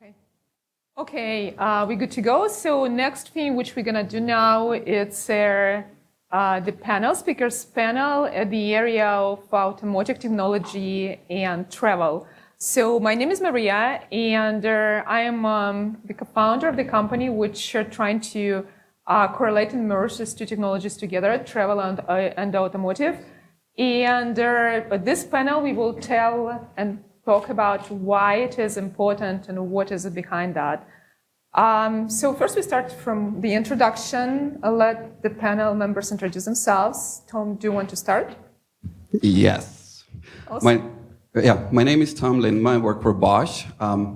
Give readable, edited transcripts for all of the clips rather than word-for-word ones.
Okay. Okay, we're good to go. So next thing which we're gonna do now, it's the panel, speakers panel at the area of automotive technology and travel. So my name is Maria, and I am the co-founder of the company which are trying to correlate and merge these two technologies together, travel and automotive. And this panel, we will tell and talk about why it is important and what is behind that. So first we start from the introduction. I'll let the panel members introduce themselves. Tom, do you want to start? Yes. Awesome. My name is Tom Lindma. I work for Bosch.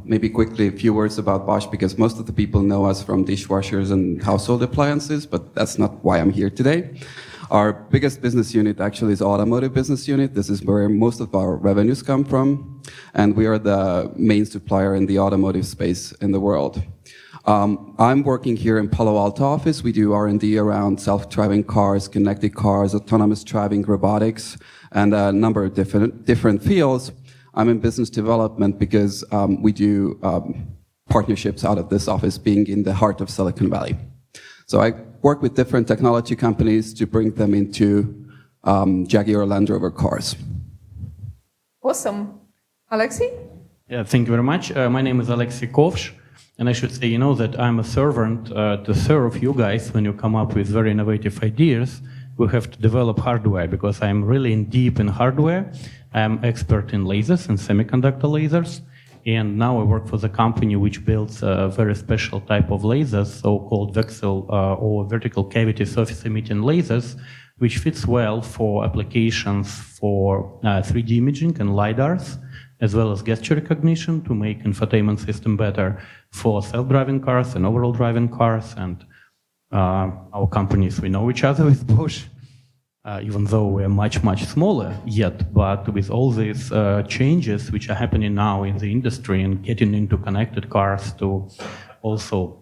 Maybe quickly a few words about Bosch, because most of the people know us from dishwashers and household appliances, but that's not why I'm here today. Our biggest business unit actually is Automotive business unit. This is where most of our revenues come from, and we are the main supplier in the automotive space in the world. I'm working here in Palo Alto office. We do R&D around self-driving cars, connected cars, autonomous driving, robotics, and a number of different fields. I'm in business development because we do partnerships out of this office, being in the heart of Silicon Valley. So I work with different technology companies to bring them into Jaguar Land Rover cars. Awesome. Alexey? Yeah, thank you very much. My name is Alexey Kovsh. And I should say, you know, that I'm a servant to serve you guys when you come up with very innovative ideas. We have to develop hardware because I'm really deep in hardware. I'm expert in lasers and semiconductor lasers. And now I work for the company which builds a very special type of lasers, so-called VCSEL or vertical cavity surface emitting lasers, which fits well for applications for 3D imaging and LiDARs, as well as gesture recognition to make infotainment system better for self-driving cars and overall driving cars. And our companies, we know each other with Bosch, even though we're much, much smaller yet. But with all these changes which are happening now in the industry and getting into connected cars to also,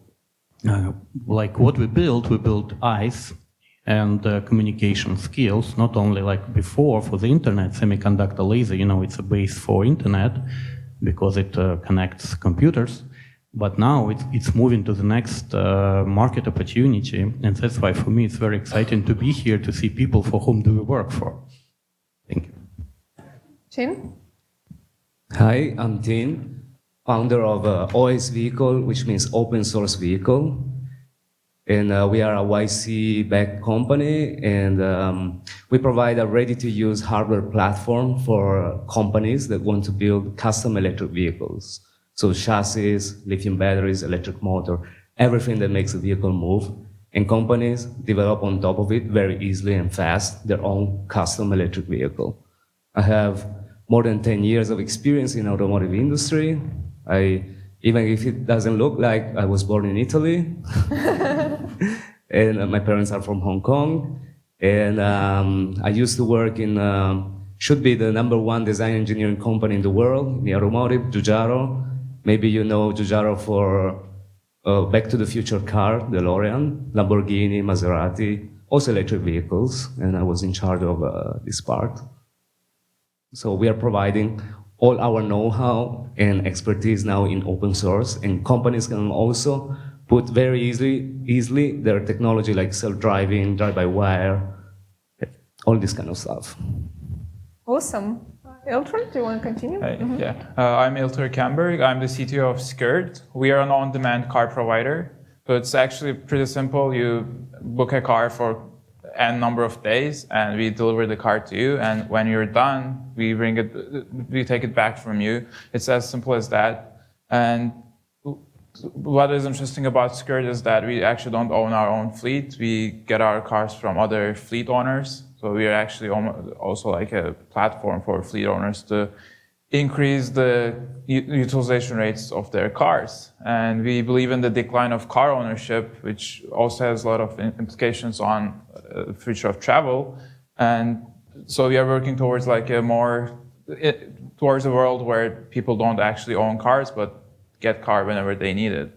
like what we built eyes and communication skills, not only like before for the internet semiconductor laser, you know, it's a base for internet because it connects computers, but now it's moving to the next market opportunity, and that's why for me it's very exciting to be here to see people for whom do we work for. Thank you. Tim? Hi, I'm Tim, founder of OSVehicle, which means open source vehicle. And we are a YC-backed company, and we provide a ready-to-use hardware platform for companies that want to build custom electric vehicles. So chassis, lithium batteries, electric motor, everything that makes a vehicle move. And companies develop on top of it very easily and fast their own custom electric vehicle. I have more than 10 years of experience in automotive industry. Even if it doesn't look like I was born in Italy. And my parents are from Hong Kong. And I used to work in, should be the #1 design engineering company in the world, in the automotive, Giugiaro. Maybe you know Giugiaro for Back to the Future car, DeLorean, Lamborghini, Maserati, also electric vehicles. And I was in charge of this part. So we are providing all our know-how and expertise now in open source, and companies can also put very easily their technology like self-driving, drive-by-wire, all this kind of stuff. Awesome. Ilter, do you want to continue? Yeah, I'm Ilter Canberk. I'm the CTO of Skurt. We are an on-demand car provider. So it's actually pretty simple. You book a car for n number of days, and we deliver the car to you. And when you're done, we take it back from you. It's as simple as that. And what is interesting about Skurt is that we actually don't own our own fleet. We get our cars from other fleet owners. So we are actually also like a platform for fleet owners to increase the utilization rates of their cars. And we believe in the decline of car ownership, which also has a lot of implications on the future of travel. And so we are working towards like towards a world where people don't actually own cars, but get car whenever they need it.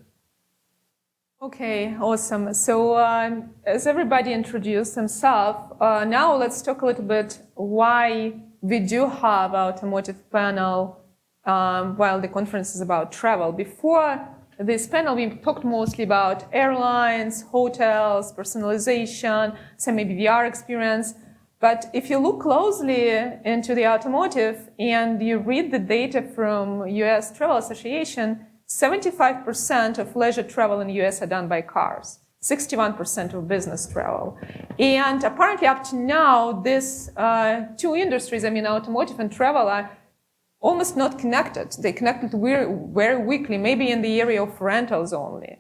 Okay, awesome. So as everybody introduced themselves, now let's talk a little bit why we do have automotive panel while the conference is about travel. Before this panel, we talked mostly about airlines, hotels, personalization, some maybe VR experience. But if you look closely into the automotive and you read the data from US Travel Association, 75% of leisure travel in the US are done by cars, 61% of business travel. And apparently up to now, these two industries, I mean automotive and travel, are almost not connected. They connected very weakly, maybe in the area of rentals only.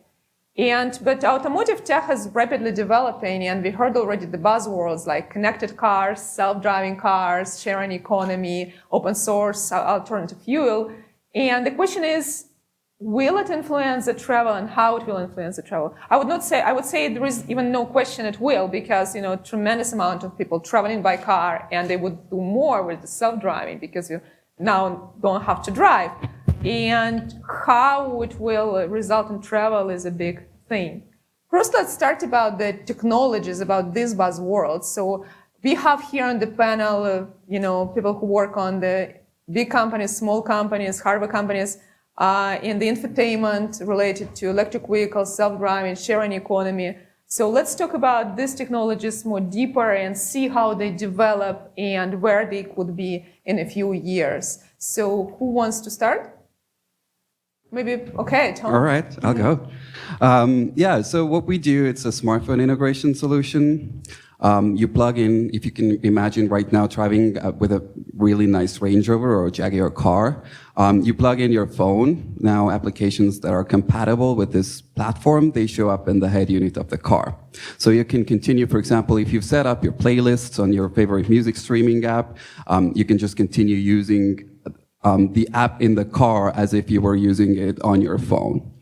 But automotive tech is rapidly developing, and we heard already the buzzwords like connected cars, self-driving cars, sharing economy, open source, alternative fuel. And the question is, will it influence the travel, and how it will influence the travel? I would say there is even no question it will, because, tremendous amount of people traveling by car, and they would do more with the self-driving because you now don't have to drive. And how it will result in travel is a big thing. First, let's start about the technologies, about these buzzwords. So we have here on the panel, people who work on the big companies, small companies, hardware companies, in the infotainment related to electric vehicles, self-driving, sharing economy. So let's talk about these technologies more deeper and see how they develop and where they could be in a few years. So who wants to start? Maybe, okay, Tom. All right, I'll go. So what we do, it's a smartphone integration solution. You plug in, if you can imagine right now driving with a really nice Range Rover or a Jaguar car, you plug in your phone. Now applications that are compatible with this platform, they show up in the head unit of the car. So you can continue, for example, if you've set up your playlists on your favorite music streaming app, you can just continue using the app in the car as if you were using it on your phone.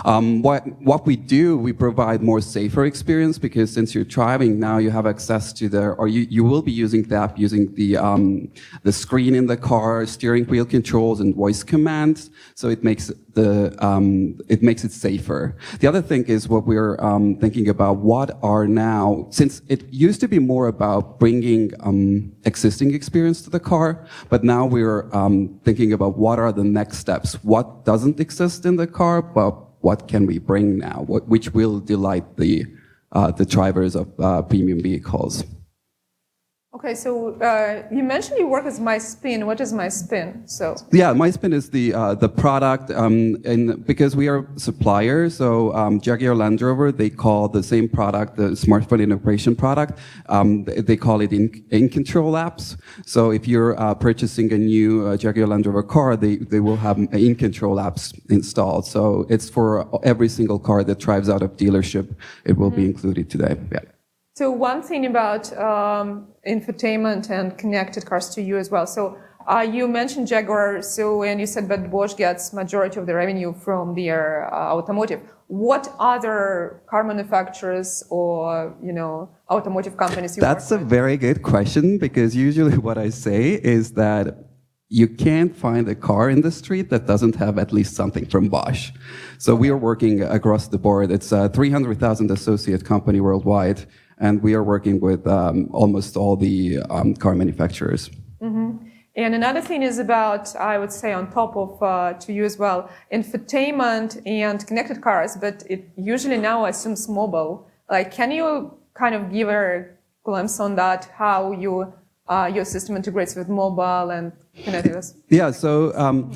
What we do, we provide more safer experience, because since you're driving now, you have access to you will be using the app using the screen in the car, steering wheel controls and voice commands. So it makes it safer. The other thing is what we're thinking about, since it used to be more about bringing existing experience to the car, but now we're thinking about what are the next steps. What doesn't exist in the car, but what can we bring now, which will delight the drivers of premium vehicles. Okay, so you mentioned you work as MySpin. What is MySpin? Yeah, MySpin is the product, and because we are suppliers, so Jaguar Land Rover, they call the same product the smartphone integration product. They call it in control apps. So if you're purchasing a new Jaguar Land Rover car, they will have in control apps installed. So it's for every single car that drives out of dealership. It will be included today. Yeah. So one thing about infotainment and connected cars to you as well. So you mentioned Jaguar, and you said that Bosch gets majority of the revenue from their automotive. What other car manufacturers or automotive companies you work with? That's a very good question, because usually what I say is that you can't find a car in the street that doesn't have at least something from Bosch. So we are working across the board. It's a 300,000 associate company worldwide, and we are working with almost all the car manufacturers. Mm-hmm. And another thing is about, I would say, on top of to you as well, infotainment and connected cars, but it usually now assumes mobile. Like, can you kind of give a glimpse on that, how your system integrates with mobile and connected? Yeah, so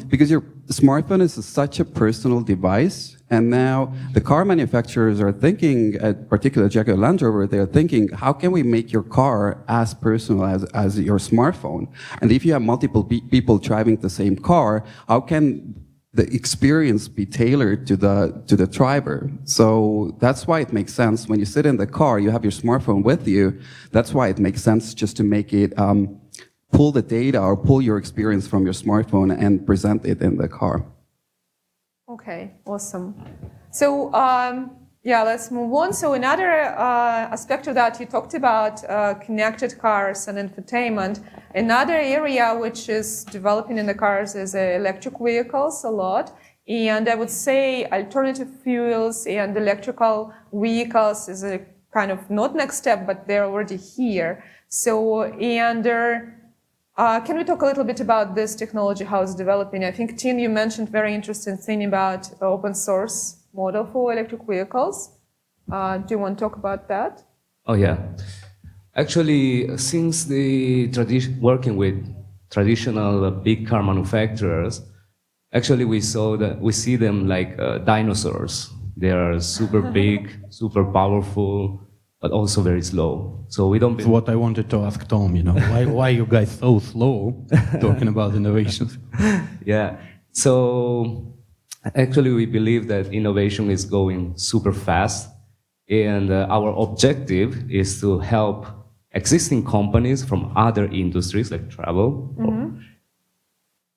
because your smartphone is such a personal device, and now the car manufacturers are thinking, particularly Jaguar Land Rover, they're thinking, how can we make your car as personal as your smartphone? And if you have multiple people driving the same car, how can the experience be tailored to the driver? So that's why it makes sense when you sit in the car, you have your smartphone with you. That's why it makes sense just to make it pull the data or pull your experience from your smartphone and present it in the car. Okay, awesome. So let's move on. So another aspect of that, you talked about connected cars and infotainment. Another area which is developing in the cars is electric vehicles a lot. And I would say alternative fuels and electrical vehicles is a kind of not next step, but they're already here. So, and Can we talk a little bit about this technology, how it's developing? I think, Tim, you mentioned very interesting thing about open source model for electric vehicles. Do you want to talk about that? Oh, yeah. Actually, since working with traditional big car manufacturers, actually we see them like dinosaurs. They are super big, super powerful, but also very slow. So we don't. That's what I wanted to ask Tom. Why you guys so slow talking about innovations? Yeah. So actually, we believe that innovation is going super fast, and our objective is to help existing companies from other industries like travel,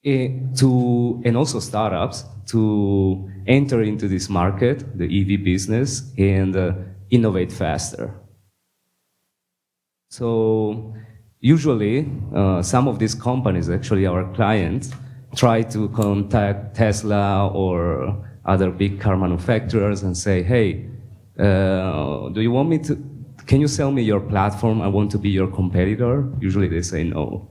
and also startups to enter into this market, the EV business, and innovate faster. So usually, some of these companies, actually our clients, try to contact Tesla or other big car manufacturers and say, hey, can you sell me your platform? I want to be your competitor. Usually they say no.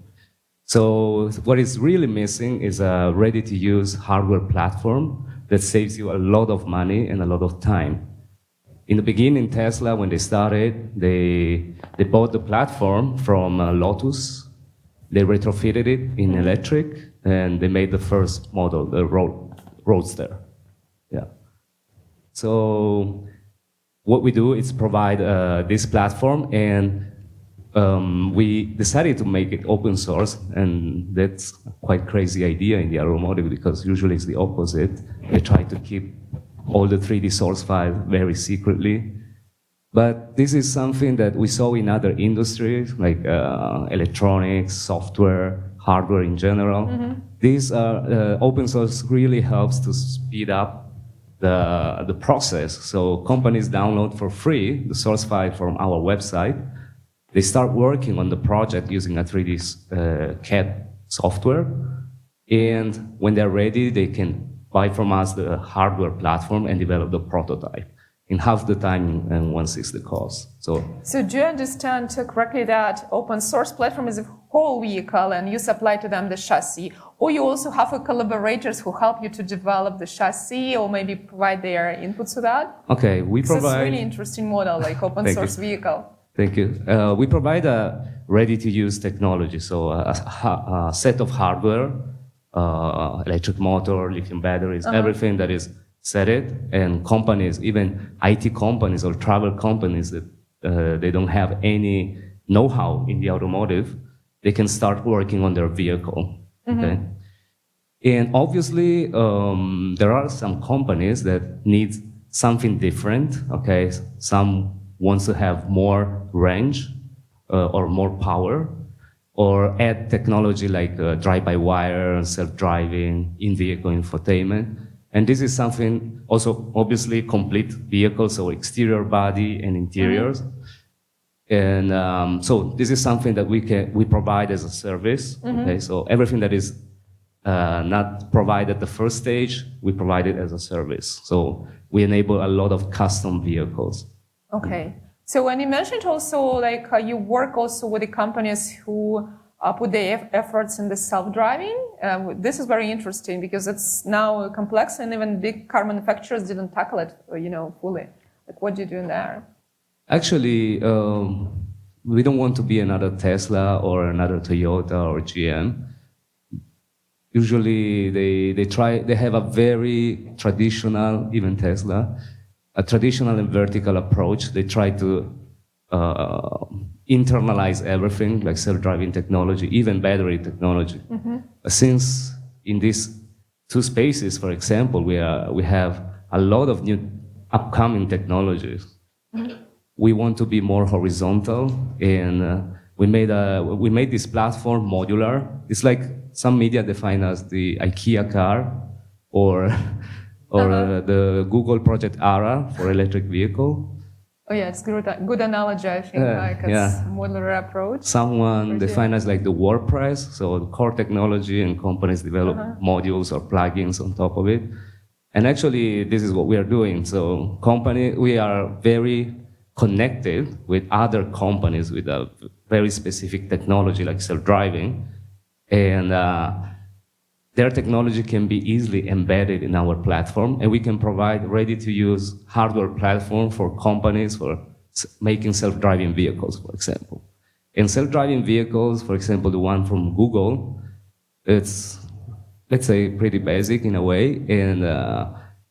So what is really missing is a ready-to-use hardware platform that saves you a lot of money and a lot of time. In the beginning, Tesla, when they started, they bought the platform from Lotus. They retrofitted it in electric, and they made the first model, the Roadster. Yeah. So what we do is provide this platform, and we decided to make it open source, and that's a quite crazy idea in the automotive because usually it's the opposite. They try to keep all the 3D source files very secretly. But this is something that we saw in other industries like electronics, software, hardware in general. This open source really helps to speed up the process. So companies download for free the source file from our website. They start working on the project using a 3D CAD software. And when they're ready, they can buy from us the hardware platform and develop the prototype in half the time and 1/6 the cost. So do you understand correctly that open source platform is a whole vehicle and you supply to them the chassis, or you also have collaborators who help you to develop the chassis or maybe provide their input to that? Okay, we provide... It's a really interesting model, like open source vehicle. Thank you. We provide a ready-to-use technology, so a set of hardware, electric motor, lithium batteries, everything that is set it, and companies, even IT companies or travel companies that they don't have any know-how in the automotive, they can start working on their vehicle. Okay? And obviously, there are some companies that need something different. Okay, some wants to have more range or more power, or add technology like drive-by-wire, self-driving, in-vehicle infotainment. And this is something also, obviously, complete vehicles, so exterior body and interiors. And so this is something that we provide as a service. Okay, so everything that is not provided at the first stage, we provide it as a service. So we enable a lot of custom vehicles. Okay. So when you mentioned also, like you work also with the companies who put their efforts in the self-driving, this is very interesting because it's now complex and even big car manufacturers didn't tackle it, fully. Like, what do you do in there? Actually, we don't want to be another Tesla or another Toyota or GM. Usually, they have a very traditional, even Tesla, a traditional and vertical approach. They try to internalize everything, like self-driving technology, even battery technology. Since in these two spaces, for example, we have a lot of new upcoming technologies. We want to be more horizontal, and we made this platform modular. It's like some media define as the IKEA car, or the Google Project Ara for electric vehicle. Oh yeah, it's good analogy, I think, it's modular approach. Someone defined as like the WordPress, so the core technology, and companies develop modules or plugins on top of it. And actually, this is what we are doing. So we are very connected with other companies with a very specific technology like self-driving. And their technology can be easily embedded in our platform, and we can provide ready-to-use hardware platform for companies for making self-driving vehicles, for example. In self-driving vehicles, for example, the one from Google, it's, let's say, pretty basic in a way, and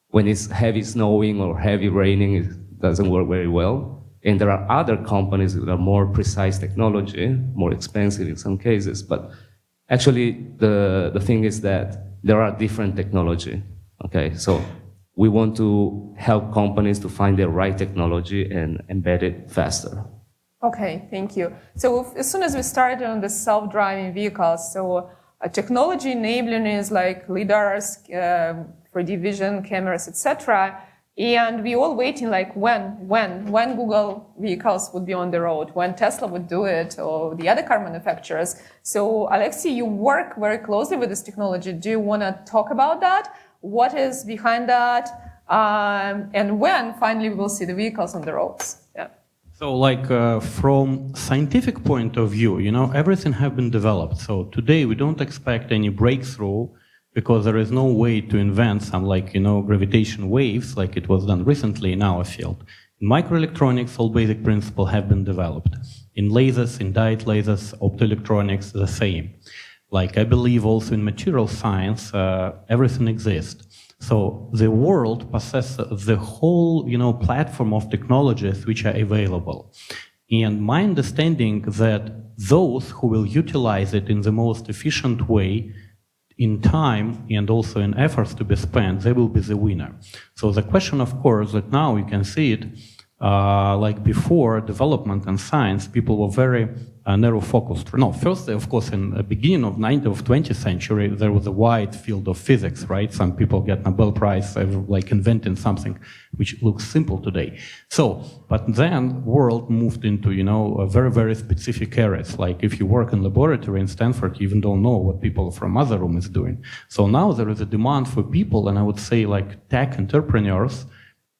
when it's heavy snowing or heavy raining, it doesn't work very well. And there are other companies that are more precise technology, more expensive in some cases, but actually the thing is that there are different technology, okay? So we want to help companies to find the right technology and embed it faster. Okay, thank you. So as soon as we started on the self-driving vehicles, so technology enabling is like LiDARs, 3D vision, cameras, etc. And we all waiting like when Google vehicles would be on the road, when Tesla would do it, or the other car manufacturers. So Alexey, you work very closely with this technology. Do you want to talk about that? What is behind that? And when finally we will see the vehicles on the roads? Yeah. So like from scientific point of view, you know, everything have been developed. So today we don't expect any breakthrough because there is no way to invent some like, you know, gravitation waves like it was done recently in our field. In microelectronics, all basic principles have been developed. In lasers, in diode lasers, optoelectronics, the same. Like I believe also in material science, everything exists. So the world possesses the whole, you know, platform of technologies which are available. And my understanding that those who will utilize it in the most efficient way in time and also in efforts to be spent, they will be the winner. So the question, of course, that now you can see it, like before development and science, people were very narrow focused. No, first, of course, in the beginning of 20th century, there was a wide field of physics, right? Some people get Nobel Prize for like inventing something which looks simple today. So, but then world moved into, you know, a very, very specific areas. Like if you work in laboratory in Stanford, you even don't know what people from other room is doing. So now there is a demand for people, and I would say like tech entrepreneurs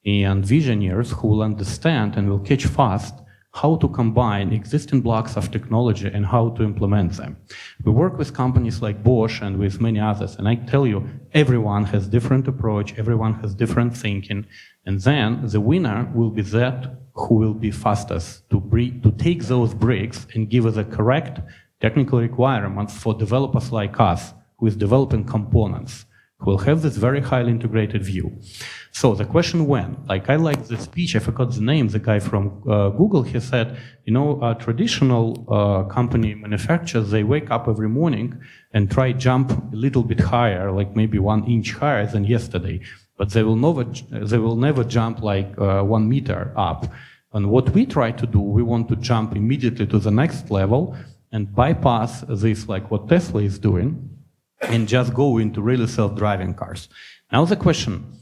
and visionaries who will understand and will catch fast how to combine existing blocks of technology and how to implement them. We work with companies like Bosch and with many others, and I tell you, everyone has different approach, everyone has different thinking, and then the winner will be that who will be fastest to take those bricks and give us the correct technical requirements for developers like us, who is developing components, who will have this very highly integrated view. So the question when, like I like the speech, I forgot the name, the guy from Google, he said, you know, traditional company manufacturers, they wake up every morning and try jump a little bit higher, like maybe 1 inch higher than yesterday, but they will never jump like 1 meter up. And what we try to do, we want to jump immediately to the next level and bypass this, like what Tesla is doing, and just go into really self-driving cars. Now the question,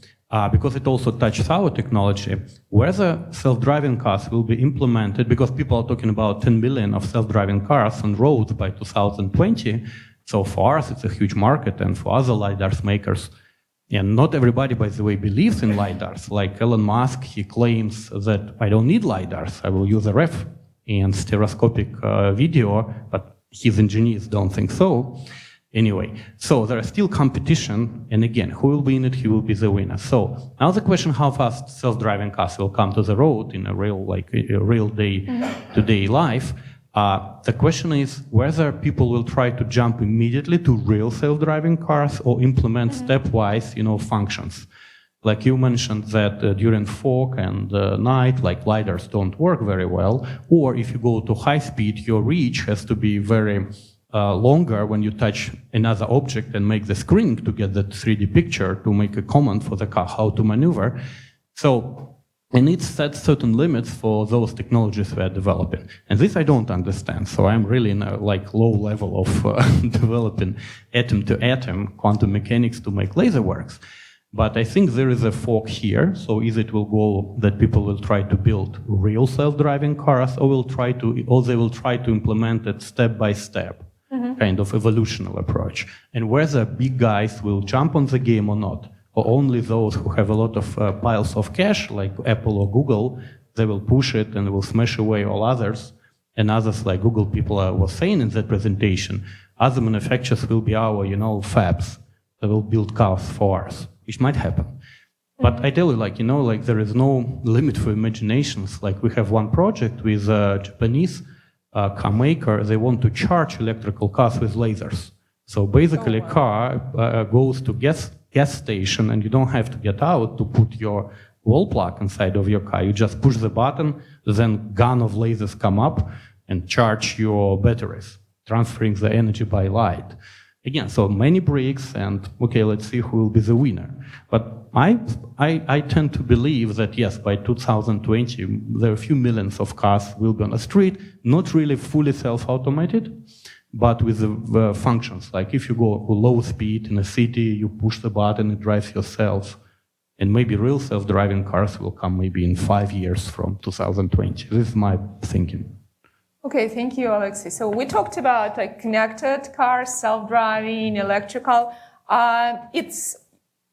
because it also touches our technology, whether self-driving cars will be implemented, because people are talking about 10 million of self-driving cars on roads by 2020. So for us, it's a huge market, and for other LiDARs makers. And not everybody, by the way, believes in LiDARs. Like Elon Musk, he claims that I don't need LiDARs, I will use a ref and stereoscopic video, but his engineers don't think so. Anyway, so there is still competition, and again, who will be in it, he will be the winner. So now the question, how fast self-driving cars will come to the road in a real, like a real day-to-day life. The question is whether people will try to jump immediately to real self-driving cars or implement stepwise, you know, functions. Like you mentioned that during fog and night, like LiDARs don't work very well, or if you go to high speed, your reach has to be very longer when you touch another object and make the screen to get that 3D picture to make a command for the car how to maneuver. So, and it sets certain limits for those technologies we are developing. And this I don't understand. So I'm really in a like low level of developing atom to atom quantum mechanics to make laser works. But I think there is a fork here. So either it will go that people will try to build real self-driving cars, or they will try to implement it step by step. Kind of evolutionary approach, and whether big guys will jump on the game or not, or only those who have a lot of piles of cash, like Apple or Google, they will push it and will smash away all others, and others like Google people were saying in that presentation, other manufacturers will be our, fabs. They will build cars for us, which might happen. But I tell you, there is no limit for imaginations. Like we have one project with a Japanese car maker. They want to charge electrical cars with lasers. So basically, a car goes to gas station, and you don't have to get out to put your wall plug inside of your car. You just push the button, then gun of lasers come up and charge your batteries, transferring the energy by light. Again, so many bricks, and okay, let's see who will be the winner. But I tend to believe that yes, by 2020, there are a few millions of cars will be on the street, not really fully self-automated, but with the functions. Like if you go low speed in a city, you push the button, it drives yourself. And maybe real self-driving cars will come maybe in 5 years from 2020. This is my thinking. Okay, thank you, Alexey. So we talked about like connected cars, self-driving, electrical. It's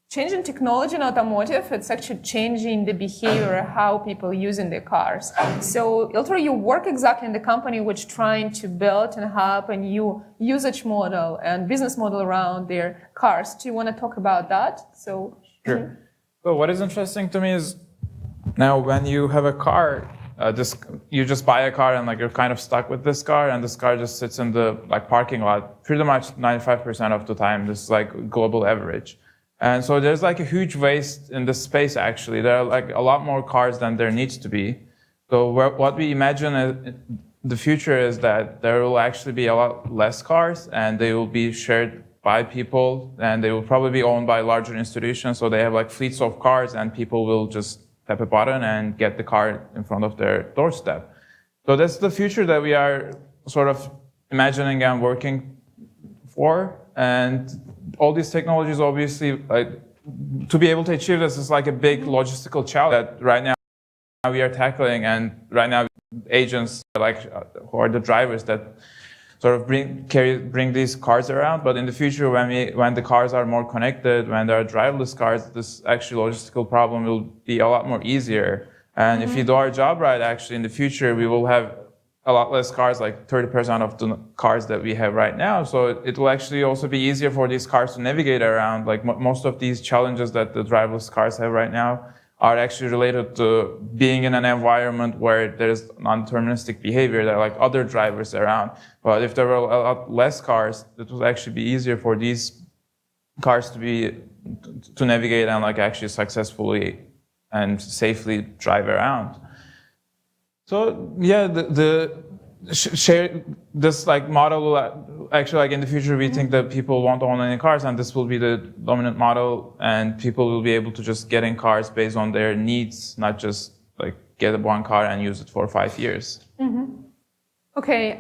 changing technology in automotive. It's actually changing the behavior, how people using their cars. So Ilter, you work exactly in the company which trying to build and have a new usage model and business model around their cars. Do you want to talk about that? So sure. So what is interesting to me is now when you have a car, you just buy a car and like you're kind of stuck with this car, and this car just sits in the parking lot pretty much 95% of the time. This is like global average. And so there's like a huge waste in this space actually. There are like a lot more cars than there needs to be. So what we imagine the future is that there will actually be a lot less cars, and they will be shared by people, and they will probably be owned by larger institutions. So they have like fleets of cars, and people will just tap a button and get the car in front of their doorstep. So that's the future that we are sort of imagining and working for. And all these technologies, obviously, to be able to achieve this is like a big logistical challenge that right now we are tackling. And right now, agents who are the drivers that sort of bring these cars around. But in the future, when the cars are more connected, when there are driverless cars, this actually logistical problem will be a lot more easier. And if we do our job right, actually in the future, we will have a lot less cars, like 30% of the cars that we have right now. So it will actually also be easier for these cars to navigate around. Like most of these challenges that the driverless cars have right now are actually related to being in an environment where there's non-deterministic behavior. There are like other drivers around. But if there were a lot less cars, it would actually be easier for these cars to navigate and like actually successfully and safely drive around. So yeah, this like model will actually, like in the future, we think that people won't own any cars, and this will be the dominant model, and people will be able to just get in cars based on their needs, not just like get one car and use it for 5 years. Okay,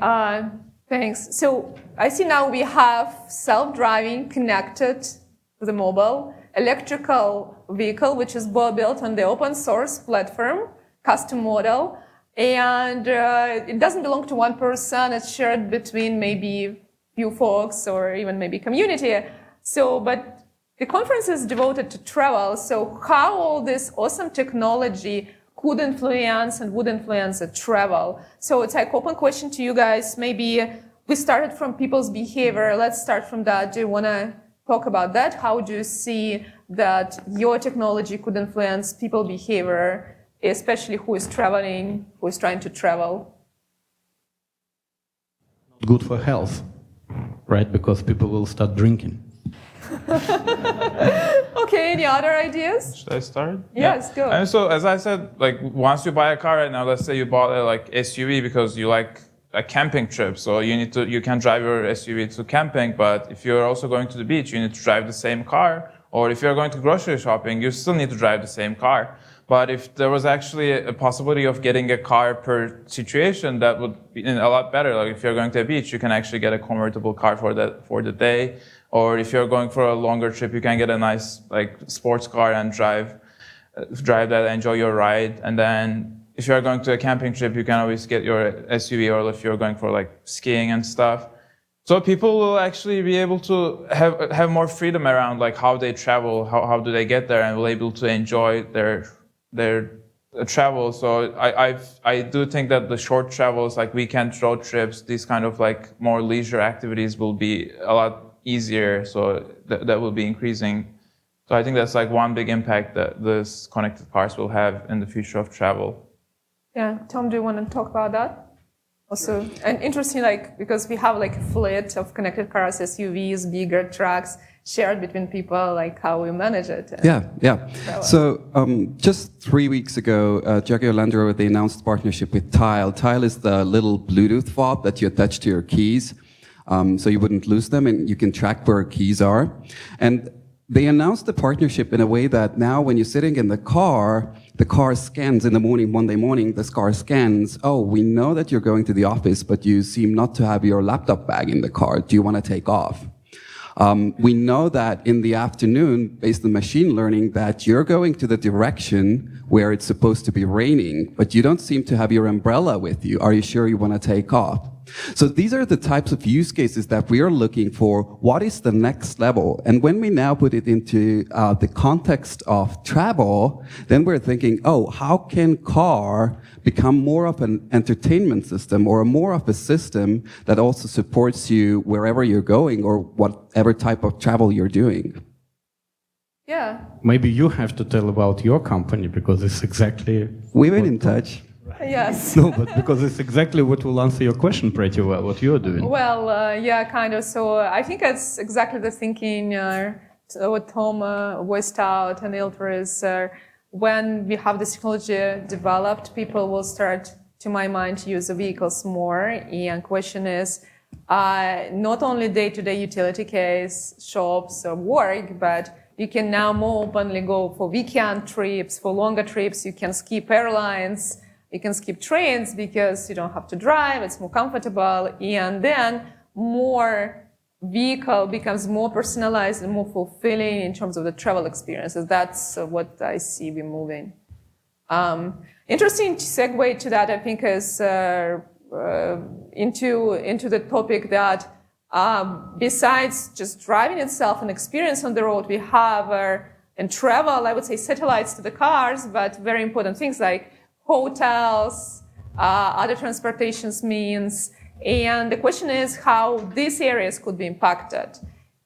thanks. So I see now we have self-driving connected to the mobile electrical vehicle, which is built on the open source platform, custom model. And it doesn't belong to one person. It's shared between maybe few folks or even maybe community. So, but the conference is devoted to travel. So how all this awesome technology could influence and would influence the travel? So it's like open question to you guys. Maybe we started from people's behavior. Let's start from that. Do you want to talk about that? How do you see that your technology could influence people's behavior, especially who is traveling, who is trying to travel? Good for health, right? Because people will start drinking. Okay, any other ideas? Should I start? Yes, go. And so, as I said, like once you buy a car right now, let's say you bought a like SUV because you like a camping trip, so you can drive your SUV to camping. But if you're also going to the beach, you need to drive the same car. Or if you're going to grocery shopping, you still need to drive the same car. But if there was actually a possibility of getting a car per situation, that would be a lot better. Like if you're going to a beach, you can actually get a convertible car for the day. Or if you're going for a longer trip, you can get a nice like sports car and drive that, enjoy your ride. And then if you're going to a camping trip, you can always get your SUV, or if you're going for like skiing and stuff. So people will actually be able to have more freedom around like how they travel, how do they get there, and will able to enjoy their travel. So I do think that the short travels, like weekend road trips, these kind of like more leisure activities will be a lot easier. So that will be increasing. So I think that's like one big impact that this connected cars will have in the future of travel. Yeah, Tom, do you want to talk about that? Also, and interesting, like, because we have like a fleet of connected cars, SUVs, bigger trucks, shared between people, like how we manage it. Yeah. So just 3 weeks ago, Jaguar Land Rover, they announced partnership with Tile. Tile is the little Bluetooth fob that you attach to your keys, so you wouldn't lose them, and you can track where keys are. And they announced the partnership in a way that now when you're sitting in the car scans in the morning, Monday morning, the car scans, oh, we know that you're going to the office, but you seem not to have your laptop bag in the car. Do you want to take off? We know that in the afternoon, based on machine learning, that you're going to the direction where it's supposed to be raining, but you don't seem to have your umbrella with you. Are you sure you want to take off? So these are the types of use cases that we are looking for. What is the next level? And when we now put it into the context of travel, then we're thinking, oh, how can car become more of an entertainment system or more of a system that also supports you wherever you're going or whatever type of travel you're doing? Yeah. Maybe you have to tell about your company, because it's exactly... We've been in touch. Yes. No, but because it's exactly what will answer your question pretty well, what you're doing. Well, yeah, kind of. So I think it's exactly the thinking what Tom voiced out and Ilter is when we have this technology developed, people will start, to my mind, to use the vehicles more. And question is, not only day-to-day utility case, shops, or work, but you can now more openly go for weekend trips, for longer trips. You can skip airlines. You can skip trains because you don't have to drive, it's more comfortable, and then more vehicle becomes more personalized and more fulfilling in terms of the travel experiences. That's what I see we moving. Interesting segue to that, I think, is into the topic that besides just driving itself and experience on the road, we have in travel, I would say, satellites to the cars, but very important things like hotels, other transportations means, and the question is how these areas could be impacted.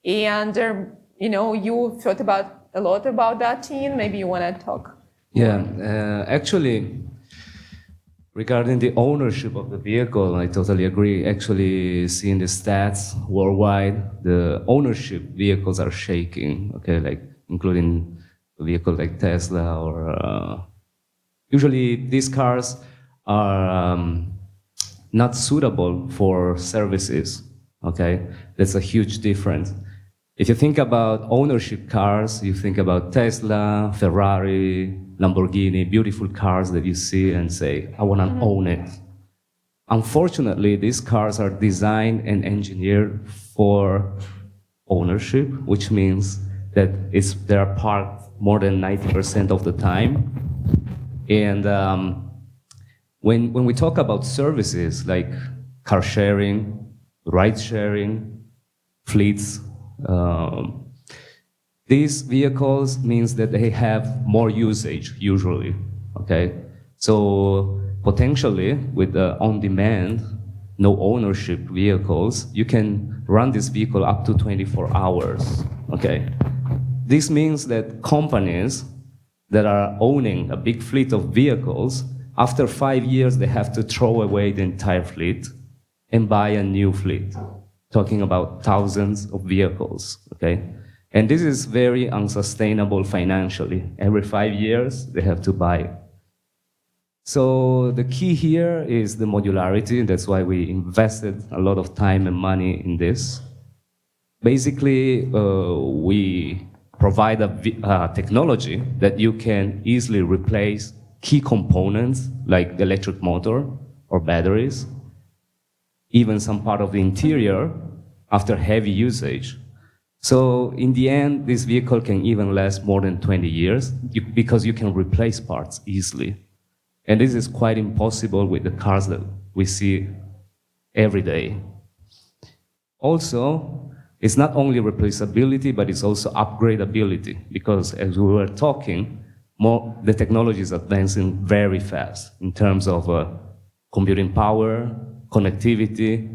And you thought about a lot about that, Teen. Maybe you want to talk. Yeah, actually, regarding the ownership of the vehicle, I totally agree. Actually, seeing the stats worldwide, the ownership vehicles are shaking. Okay, like including a vehicle like Tesla or. Usually, these cars are not suitable for services, okay? That's a huge difference. If you think about ownership cars, you think about Tesla, Ferrari, Lamborghini, beautiful cars that you see and say, I want to own it. Unfortunately, these cars are designed and engineered for ownership, which means that they are parked more than 90% of the time. And when we talk about services like car sharing, ride sharing, fleets, these vehicles means that they have more usage usually, okay? So potentially with the on-demand, no ownership vehicles, you can run this vehicle up to 24 hours, okay? This means that companies that are owning a big fleet of vehicles, after 5 years, they have to throw away the entire fleet and buy a new fleet, talking about thousands of vehicles, okay? And this is very unsustainable financially. Every 5 years, they have to buy. So the key here is the modularity. That's why we invested a lot of time and money in this. Basically, we provide a technology that you can easily replace key components like the electric motor or batteries, even some part of the interior after heavy usage. So in the end, this vehicle can even last more than 20 years because you can replace parts easily. And this is quite impossible with the cars that we see every day. Also, it's not only replaceability, but it's also upgradability, because as we were talking, the technology is advancing very fast in terms of computing power, connectivity,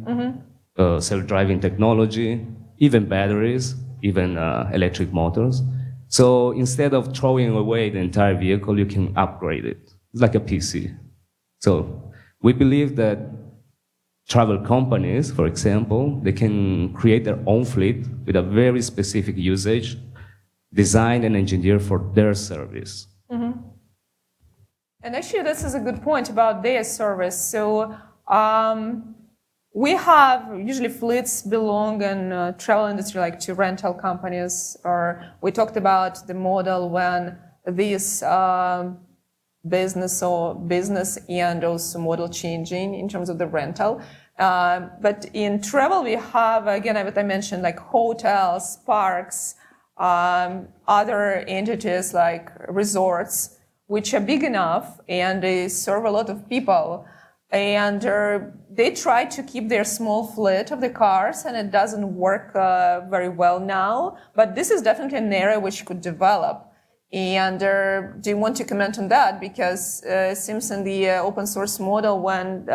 self-driving technology, even batteries, even electric motors. So instead of throwing away the entire vehicle, you can upgrade it. It's like a PC. So we believe that travel companies, for example, they can create their own fleet with a very specific usage, designed and engineered for their service. And actually, this is a good point about their service. So we have usually fleets belong in travel industry, like to rental companies, or we talked about the model when this business and also model changing in terms of the rental. But in travel, we have, again, what I mentioned, like hotels, parks, other entities like resorts, which are big enough and they serve a lot of people. And they try to keep their small fleet of the cars, and it doesn't work very well now. But this is definitely an area which could develop. And do you want to comment on that? Because it seems in the open source model, when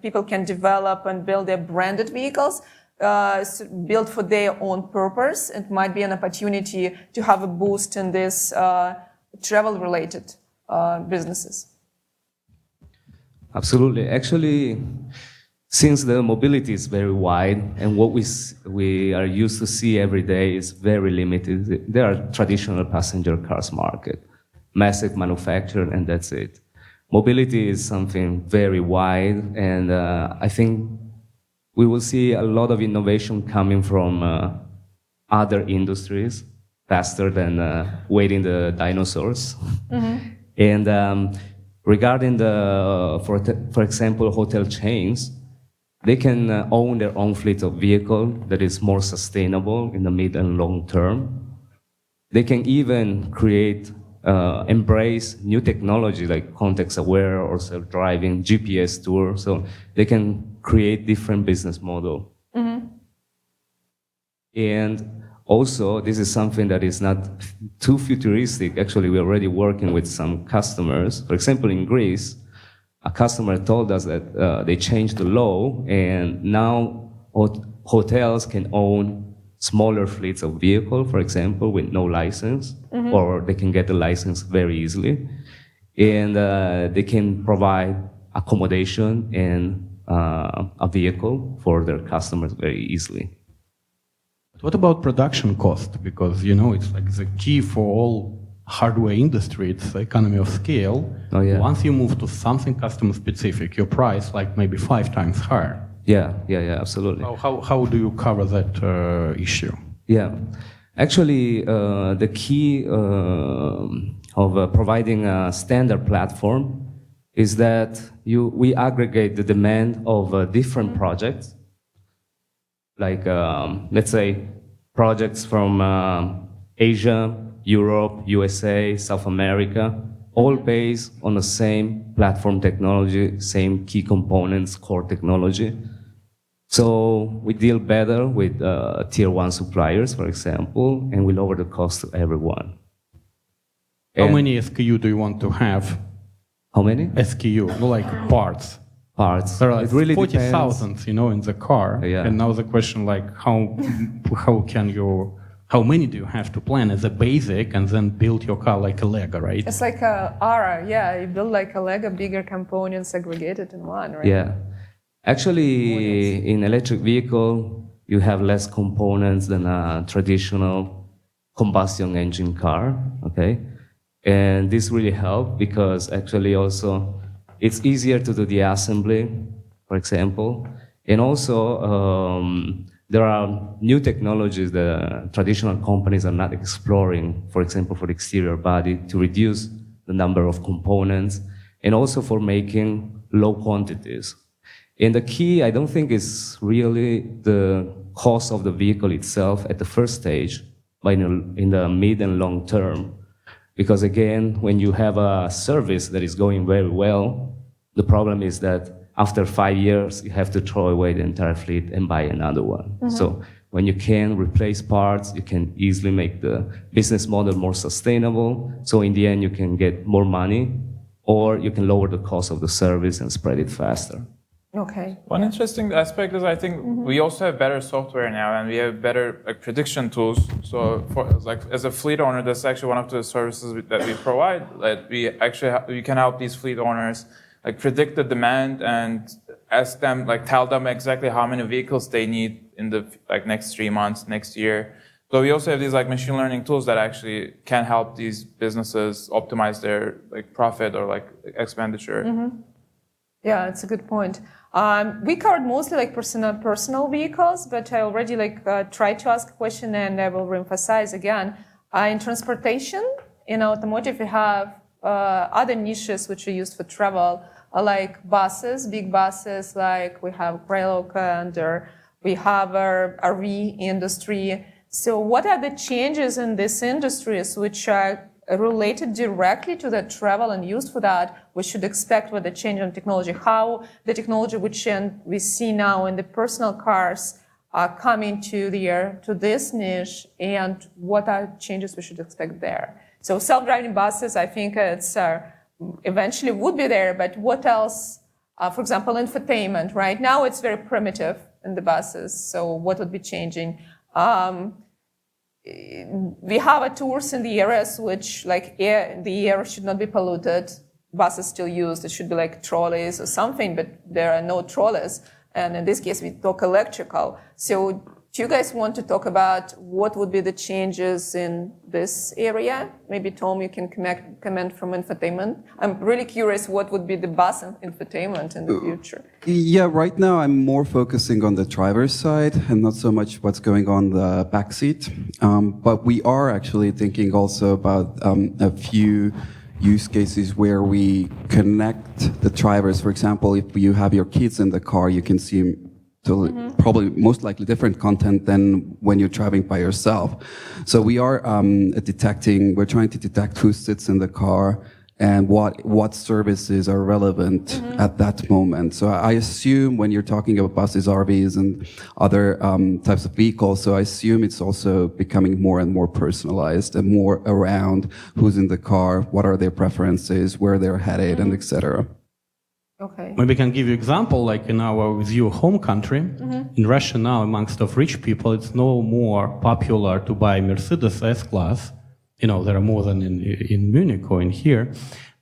people can develop and build their branded vehicles, built for their own purpose, it might be an opportunity to have a boost in this travel-related businesses. Absolutely. Actually, since the mobility is very wide and what we are used to see every day is very limited, there are traditional passenger cars market, massive manufacturer, and that's it. Mobility is something very wide, and I think we will see a lot of innovation coming from other industries faster than waiting the dinosaurs. And regarding for example, hotel chains, they can own their own fleet of vehicle that is more sustainable in the mid and long term. They can even embrace new technology like context-aware or self-driving, GPS tour, so they can create different business model. And also, this is something that is not too futuristic. Actually, we're already working with some customers. For example, in Greece, a customer told us that they changed the law, and now hotels can own smaller fleets of vehicles, for example, with no license, or they can get a license very easily. And they can provide accommodation and a vehicle for their customers very easily. What about production cost? Because, you know, it's like the key for all hardware industry, it's economy of scale. Oh, yeah. Once you move to something customer specific, your price like maybe 5 times higher. Yeah, absolutely. How do you cover that issue? Yeah, actually, the key of providing a standard platform is that we aggregate the demand of different projects, like let's say projects from Asia, Europe, USA, South America, all based on the same platform technology, same key components, core technology. So we deal better with tier 1 suppliers, for example, and we lower the cost to everyone. How many SKU do you want to have? How many? SKU, like parts. Parts. There are it really 40,000, you know, in the car. Yeah. And now the question, like, how many do you have to plan as a basic and then build your car like a Lego, right? It's like a ARA, yeah. You build like a Lego, bigger components aggregated in one, right? Yeah. Actually, in electric vehicle, you have less components than a traditional combustion engine car, okay? And this really helps because actually also it's easier to do the assembly, for example. And also, there are new technologies that traditional companies are not exploring, for example, for the exterior body, to reduce the number of components, and also for making low quantities. And the key, I don't think, is really the cost of the vehicle itself at the first stage, but in the mid and long term. Because again, when you have a service that is going very well, the problem is that after 5 years, you have to throw away the entire fleet and buy another one. So when you can replace parts, you can easily make the business model more sustainable. So in the end, you can get more money, or you can lower the cost of the service and spread it faster. Okay. One interesting aspect is I think we also have better software now, and we have better prediction tools. So, as a fleet owner, that's actually one of the services that we provide. That we can help these fleet owners predict the demand and ask them, tell them exactly how many vehicles they need in the next 3 months, next year. So we also have these machine learning tools that actually can help these businesses optimize their profit or expenditure. Yeah, that's a good point. We covered mostly personal vehicles, but I already tried to ask a question, and I will reemphasize again. In transportation, in automotive, we have other niches which are used for travel, like buses, big buses, like we have Greylock, and we have our RV industry. So what are the changes in these industries which are related directly to the travel and used for that, we should expect with the change in technology? How the technology which we see now in the personal cars are coming to this niche, and what are changes we should expect there? So self-driving buses, I think it's eventually would be there, but what else? For example, infotainment. Right now, it's very primitive in the buses. So what would be changing? We have tours in the areas which, the air should not be polluted. Buses still used. It should be trolleys or something, but there are no trolleys. And in this case, we talk electrical. So do you guys want to talk about what would be the changes in this area? Maybe, Tom, you can comment from infotainment. I'm really curious what would be the bus infotainment in the future. Yeah, right now I'm more focusing on the driver's side and not so much what's going on the back seat. But we are actually thinking also about a few use cases where we connect the drivers. For example, if you have your kids in the car, you can see probably most likely different content than when you're driving by yourself. So we are we're trying to detect who sits in the car and what services are relevant at that moment. So I assume when you're talking about buses, RVs, and other types of vehicles, so I assume it's also becoming more and more personalized and more around who's in the car, what are their preferences, where they're headed, and etc. Okay. Maybe I can give you example, in with your home country, in Russia now, amongst of rich people, it's no more popular to buy Mercedes S-Class. There are more than in Munich or in here,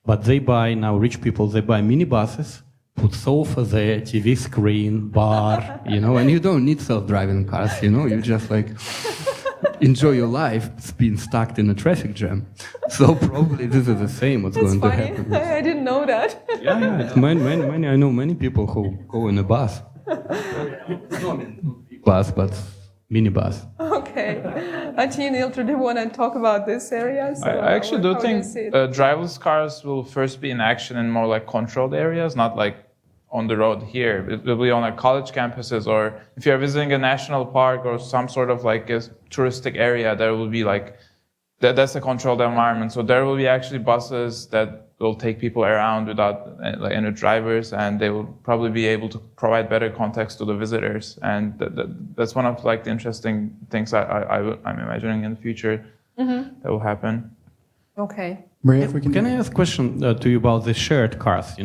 but rich people, they buy minibuses, put sofa there, TV screen, bar, and you don't need self-driving cars, you just enjoy your life being stuck in a traffic jam. So probably this is the same what's going to happen. I didn't know that. Yeah. It's many, I know many people who go in a bus. Bus, but minibus. Okay. Artin, Ilter, do you want to talk about this area? I actually do think driverless cars will first be in action in more controlled areas, not on the road here. It will be on college campuses, or if you're visiting a national park or some sort of a touristic area, there will be that's a controlled environment. So there will be actually buses that will take people around without any drivers, and they will probably be able to provide better context to the visitors. And that's one of the interesting things I'm imagining in the future that will happen. Okay. Maria, can I ask a question to you about the shared cars?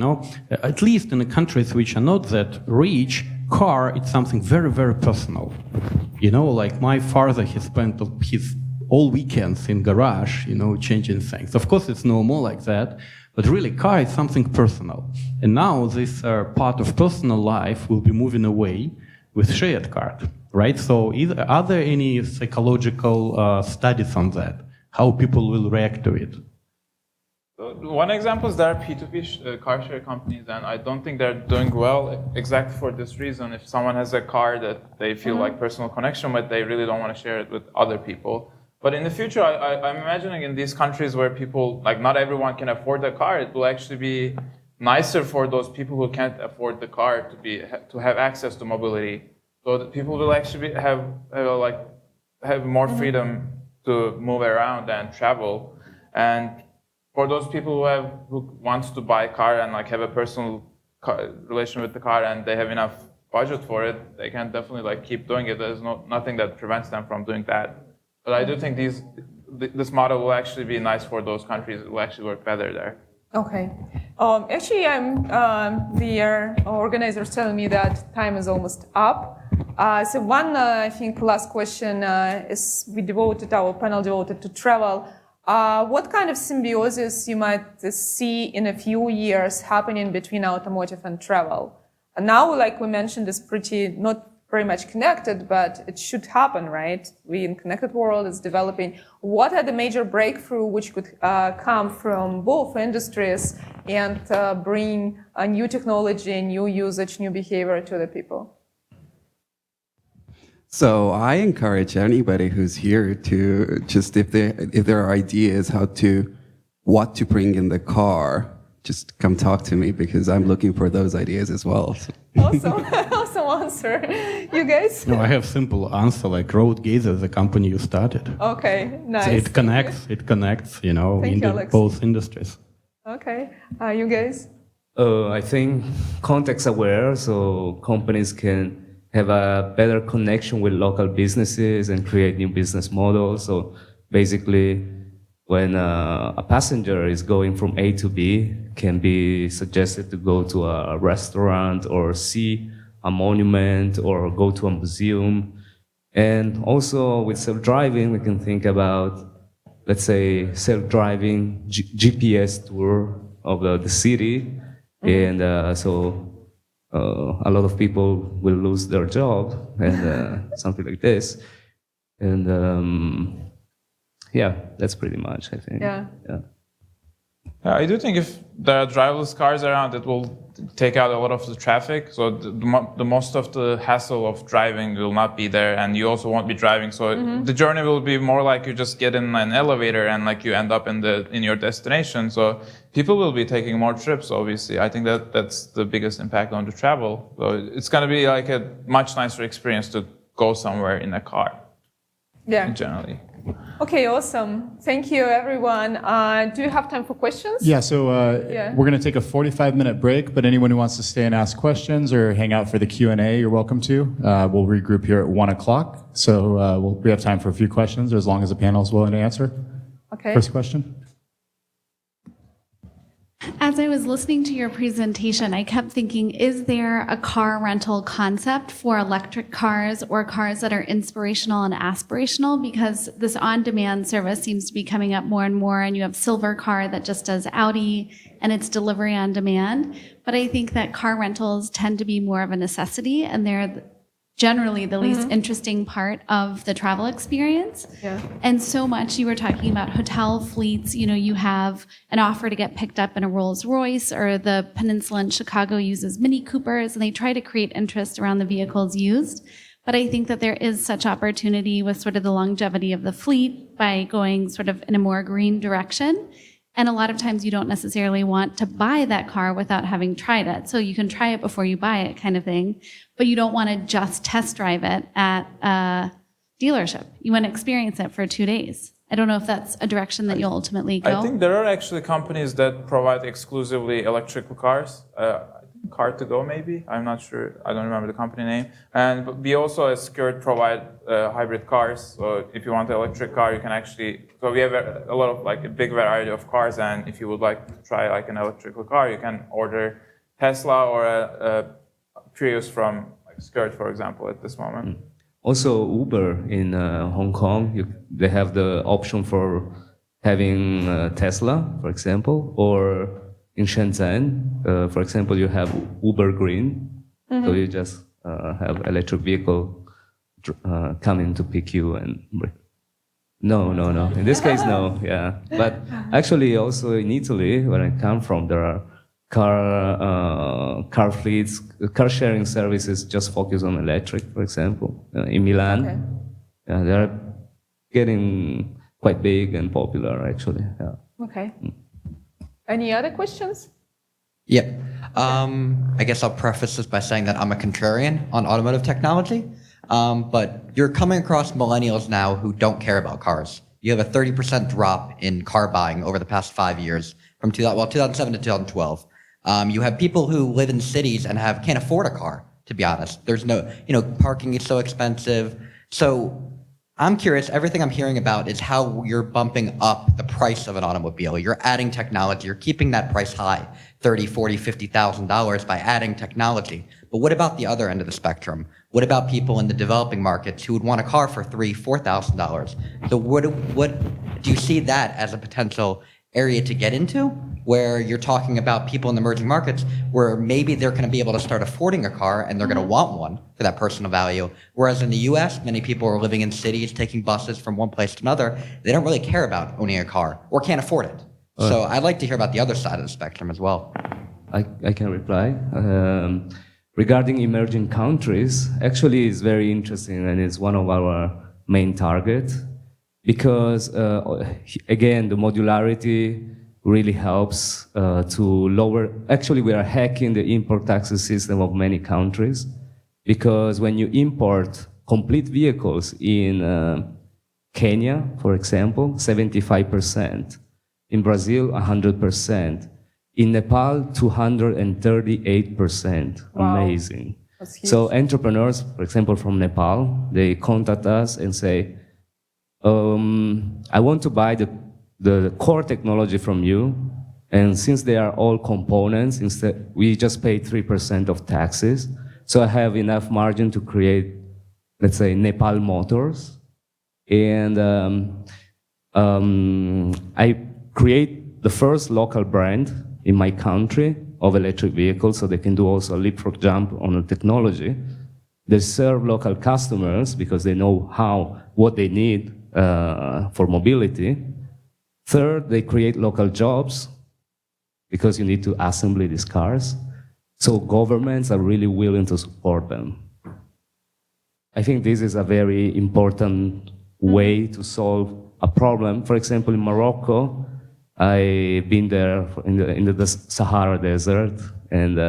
At least in the countries which are not that rich, car it's something very, very personal. My father, he spent his all weekends in garage, changing things. Of course, it's no more like that, but really, car is something personal. And now this part of personal life will be moving away with shared car, right? So, are there any psychological studies on that? How people will react to it? One example is there are P2P car share companies, and I don't think they're doing well exactly for this reason. If someone has a car that they feel personal connection with, they really don't want to share it with other people. But in the future, I'm imagining in these countries where people, not everyone can afford a car, it will actually be nicer for those people who can't afford the car to have access to mobility. So that people will actually have more freedom to move around and travel. And for those people who wants to buy a car and have a personal relation with the car, and they have enough budget for it, they can definitely like keep doing it. There's nothing that prevents them from doing that. But I do think this model will actually be nice for those countries. It will actually work better there. Okay. Actually, the organizers telling me that time is almost up. So one, I think, last question is our panel devoted to travel. What kind of symbiosis you might see in a few years happening between automotive and travel? And now, like we mentioned, is pretty not very much connected, but it should happen, right? We in connected world is developing. What are the major breakthrough which could come from both industries and bring a new technology, new usage, new behavior to the people? So I encourage anybody who's here to just, if there are ideas what to bring in the car, just come talk to me because I'm looking for those ideas as well. Awesome. Awesome answer. You guys? No, I have simple answer like Roadgazer, the company you started. Okay, nice. So it connects, both industries. Okay. You guys? I think context aware, so companies can have a better connection with local businesses and create new business models. So basically, when a passenger is going from A to B, can be suggested to go to a restaurant or see a monument or go to a museum. And also with self-driving, we can think about, let's say, self-driving GPS tour of the city. And so a lot of people will lose their job and something like this. And yeah, that's pretty much, I think. Yeah. I do think if there are driverless cars around, it will take out a lot of the traffic. So the most of the hassle of driving will not be there, and you also won't be driving. So the journey will be more like you just get in an elevator and like you end up in your destination. So people will be taking more trips. Obviously, I think that's the biggest impact on the travel. So it's going to be like a much nicer experience to go somewhere in a car. Yeah. Generally. Okay, awesome. Thank you, everyone. Do you have time for questions? Yeah, so we're going to take a 45-minute break, but anyone who wants to stay and ask questions or hang out for the Q&A, you're welcome to. We'll regroup here at 1 o'clock, so we have time for a few questions, as long as the panel is willing to answer. Okay. First question. As I was listening to your presentation, I kept thinking, is there a car rental concept for electric cars or cars that are inspirational and aspirational? Because this on-demand service seems to be coming up more and more, and you have Silver Car that just does Audi, and it's delivery on demand. But I think that car rentals tend to be more of a necessity, and they're generally the least interesting part of the travel experience. Yeah. And so much, you were talking about hotel fleets, you have an offer to get picked up in a Rolls Royce, or the Peninsula in Chicago uses Mini Coopers, and they try to create interest around the vehicles used. But I think that there is such opportunity with sort of the longevity of the fleet by going sort of in a more green direction. And a lot of times you don't necessarily want to buy that car without having tried it. So you can try it before you buy it kind of thing, but you don't want to just test drive it at a dealership. You want to experience it for 2 days. I don't know if that's a direction that you'll ultimately go. I think there are actually companies that provide exclusively electrical cars. Car2Go maybe, I'm not sure, I don't remember the company name. And we also as Skurt provide hybrid cars. So if you want an electric car, you can actually, so we have a lot of like a big variety of cars, and if you would like to try like an electrical car, you can order Tesla or a Prius from like Skurt, for example, at this moment. Also Uber in Hong Kong, they have the option for having Tesla, for example, or in Shenzhen, for example, you have Uber Green, so you just have electric vehicle coming to pick you and. No. In this case, no. Yeah, but actually, also in Italy, where I come from, there are car fleets, car sharing services just focus on electric. For example, in Milan, they are getting quite big and popular, actually. Yeah. Okay. Any other questions? Yep. I guess I'll preface this by saying that I'm a contrarian on automotive technology, but you're coming across millennials now who don't care about cars. You have a 30% drop in car buying over the past 5 years, from 2007 to 2012. You have people who live in cities and can't afford a car, to be honest. There's no, parking is so expensive. So I'm curious, everything I'm hearing about is how you're bumping up the price of an automobile. You're adding technology, you're keeping that price high, $30,000, $40,000, $50,000 by adding technology. But what about the other end of the spectrum? What about people in the developing markets who would want a car for $3,000, $4,000? So what do you see that as a potential area to get into, where you're talking about people in the emerging markets where maybe they're going to be able to start affording a car and they're going to want one for that personal value. Whereas in the US, many people are living in cities, taking buses from one place to another. They don't really care about owning a car or can't afford it. So I'd like to hear about the other side of the spectrum as well. I can reply. Regarding emerging countries, actually it's very interesting and it's one of our main targets. Because, again, the modularity really helps to lower... Actually, we are hacking the import taxes system of many countries. Because when you import complete vehicles in Kenya, for example, 75%. In Brazil, 100%. In Nepal, 238%. Wow. Amazing. That's huge. So entrepreneurs, for example, from Nepal, they contact us and say, I want to buy the core technology from you, and since they are all components, instead we just pay 3% of taxes, so I have enough margin to create, let's say, Nepal Motors, and I create the first local brand in my country of electric vehicles, so they can do also a leapfrog jump on the technology. They serve local customers because they know what they need for mobility. Third, they create local jobs because you need to assemble these cars. So governments are really willing to support them. I think this is a very important way to solve a problem. For example, in Morocco, I've been there in the Sahara Desert, and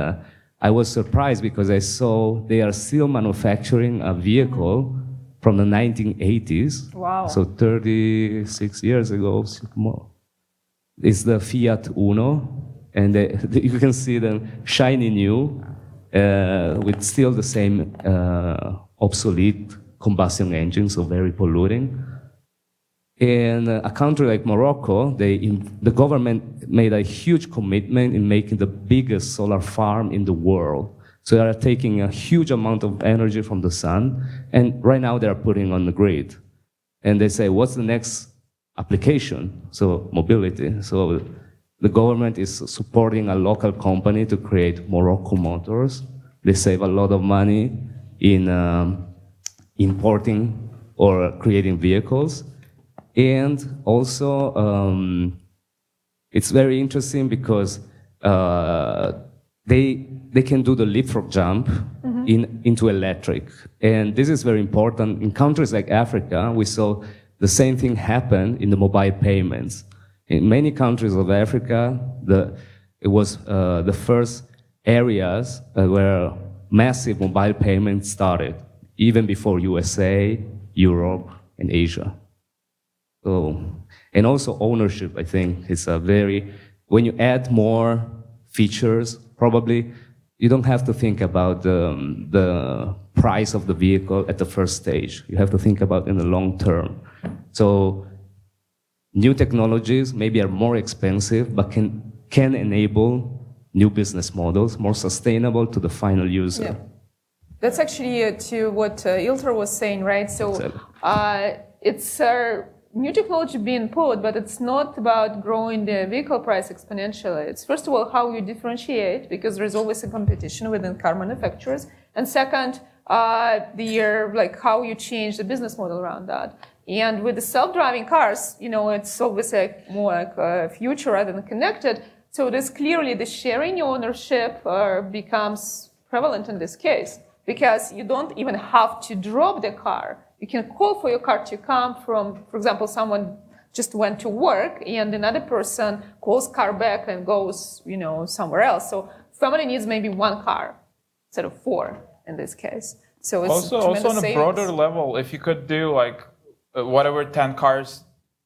I was surprised because I saw they are still manufacturing a vehicle from the 1980s. Wow. So 36 years ago, more. It's the Fiat Uno, and you can see them shiny new, with still the same obsolete combustion engine, so very polluting. In a country like Morocco, the government made a huge commitment in making the biggest solar farm in the world. So they are taking a huge amount of energy from the sun, and right now they are putting on the grid. And they say, what's the next application? So mobility. So the government is supporting a local company to create Morocco Motors. They save a lot of money in importing or creating vehicles. And also, it's very interesting because they can do the leapfrog jump into electric. And this is very important. In countries like Africa, we saw the same thing happen in the mobile payments. In many countries of Africa, it was the first areas where massive mobile payments started, even before USA, Europe, and Asia. So, and also ownership, I think, is when you add more features, probably you don't have to think about the price of the vehicle at the first stage. You have to think about in the long term. So new technologies maybe are more expensive, but can enable new business models, more sustainable to the final user. Yeah. That's actually to what Ilter was saying, right? So it's new technology being put, but it's not about growing the vehicle price exponentially. It's first of all how you differentiate, because there's always a competition within car manufacturers, and second, how you change the business model around that. And with the self-driving cars, it's always more like a future rather than connected. So there's clearly the sharing ownership becomes prevalent in this case, because you don't even have to drop the car. You can call for your car to come from, for example, someone just went to work and another person calls car back and goes, somewhere else. So family needs maybe one car instead of four in this case. So it's also on a savings. broader level, if you could do whatever 10 cars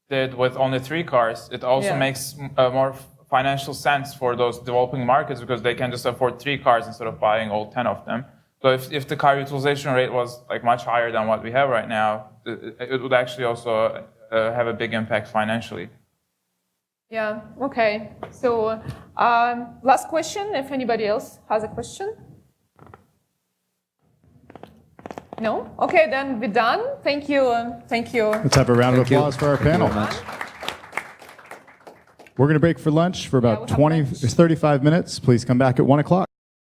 did with only 3 cars, it also makes more financial sense for those developing markets, because they can just afford 3 cars instead of buying all 10 of them. So if the car utilization rate was like much higher than what we have right now, it would actually also have a big impact financially. Yeah, okay. So last question, if anybody else has a question. No? Okay, then we're done. Thank you. Thank you. Let's have a round of applause for our panel. We're going to break for lunch for about 35 minutes. Please come back at 1 o'clock.